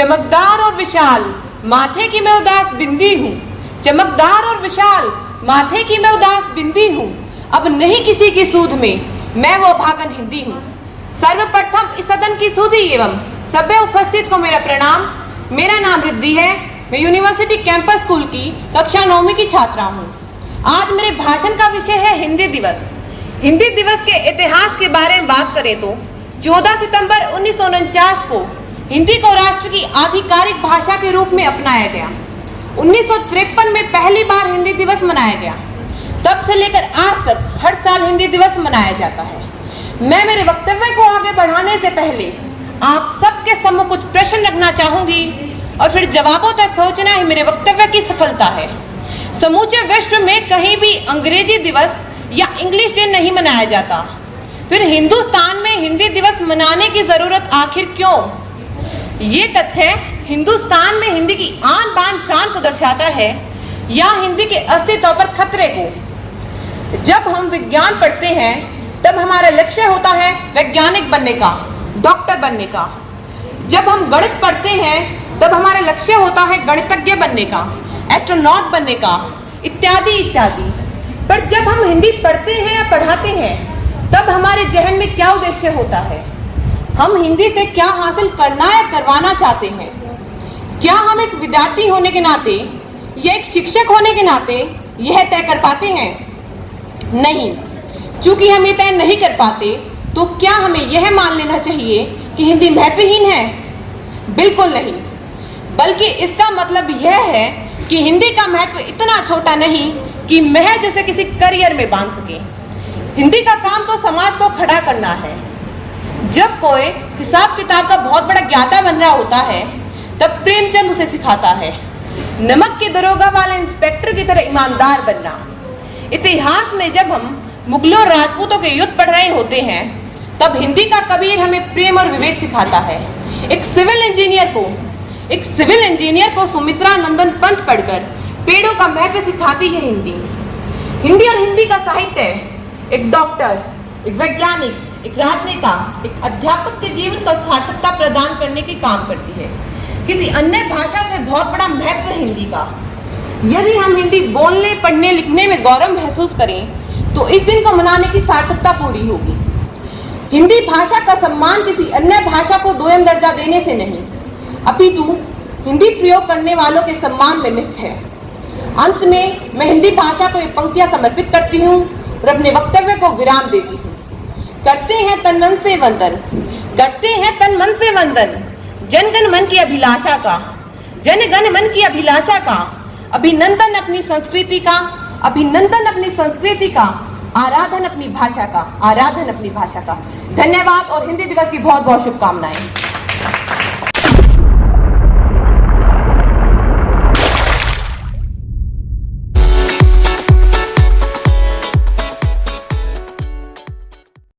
चमकदार और विशाल माथे की मैं उदास बिंदी हूँ, चमकदार और विशाल माथे की मैं उदास बिंदी हूँ, अब नहीं किसी की सूध में मैं वो भागन हिंदी हूँ। सर्वप्रथम इस सदन की सुधी एवं सभ्य उपस्थित को मेरा प्रणाम। मेरा नाम रिद्धि है, मैं यूनिवर्सिटी कैंपस स्कूल की कक्षा 9वीं की छात्रा हूँ। आज मेरे भाषण का विषय है हिंदी दिवस। हिंदी दिवस के इतिहास के बारे में बात करें तो 14 सितंबर 1949 को हिंदी को राष्ट्र की आधिकारिक भाषा के रूप में अपनाया गया। 1953 में पहली बार हिंदी दिवस मनाया गया। तब से लेकर आज तक हर साल हिंदी दिवस मनाया जाता है। मैं मेरे वक्तव्य को आगे बढ़ाने से पहले आप सबके सम्मुख कुछ प्रश्न रखना चाहूंगी और फिर जवाबों तक पहुंचना ही मेरे वक्तव्य की सफलता है। समूचे विश्व में कहीं भी अंग्रेजी दिवस या इंग्लिश डे नहीं मनाया जाता, फिर हिंदुस्तान में हिंदी दिवस मनाने की जरूरत आखिर क्यों? ये तथ्य हिंदुस्तान में हिंदी की आन बान शान को दर्शाता है या हिंदी के अस्तित्व पर खतरे को। जब हम विज्ञान पढ़ते हैं तब हमारा लक्ष्य होता है वैज्ञानिक बनने का, डॉक्टर बनने का। जब हम गणित पढ़ते हैं तब हमारा लक्ष्य होता है गणितज्ञ बनने का, एस्ट्रोनॉट बनने का, इत्यादि इत्यादि। पर जब हम हिंदी पढ़ते हैं या पढ़ाते हैं तब हमारे जहन में क्या उद्देश्य होता है? हम हिंदी से क्या हासिल करना या करवाना चाहते हैं? क्या हम एक विद्यार्थी होने के नाते या एक शिक्षक होने के नाते यह तय कर पाते हैं? नहीं। चूंकि हम ये तय नहीं कर पाते तो क्या हमें यह मान लेना चाहिए कि हिंदी महत्वहीन है? बिल्कुल नहीं, बल्कि इसका मतलब यह है कि हिंदी का महत्व इतना छोटा नहीं कि महज उसे किसी करियर में बांध सके। हिंदी का काम तो समाज को खड़ा करना है। जब कोई हिसाब किताब का बहुत बड़ा ज्ञाता बन रहा होता है तब प्रेमचंद उसे सिखाता है नमक के दरोगा वाले इंस्पेक्टर की तरह ईमानदार बनना। इतिहास में जब हम मुगलों और राजपूतों के युद्ध पढ़ रहे होते हैं तब हिंदी का कबीर हमें प्रेम और विवेक सिखाता है। एक सिविल इंजीनियर को सुमित्रा नंदन पंत पढ़कर पेड़ों का महत्व सिखाती है हिंदी। हिंदी और हिंदी का साहित्य एक डॉक्टर, एक वैज्ञानिक, एक राजनेता, एक अध्यापक के जीवन को सार्थकता प्रदान करने के काम करती है। किसी अन्य भाषा से बहुत बड़ा महत्व है हिंदी का। यदि हम हिंदी बोलने, पढ़ने, लिखने में गौरव महसूस करें तो इस दिन को मनाने की सार्थकता पूरी होगी। हिंदी भाषा का सम्मान किसी अन्य भाषा को दोयम दर्जा देने से नहीं, अपितु हिंदी प्रयोग करने वालों के सम्मान में निहित है। अंत में मैं हिंदी भाषा को ये पंक्तियां समर्पित करती हूँ और अपने वक्तव्य को विराम देती हूँ। करते हैं तन मन से वंदन, करते हैं तन मन से वंदन, जनगण मन की अभिलाषा का, जनगण मन की अभिलाषा का, अभिनंदन अपनी संस्कृति का, अभिनंदन अपनी संस्कृति का, आराधन अपनी भाषा का, आराधन अपनी भाषा का। धन्यवाद और हिंदी दिवस की बहुत बहुत शुभकामनाएं।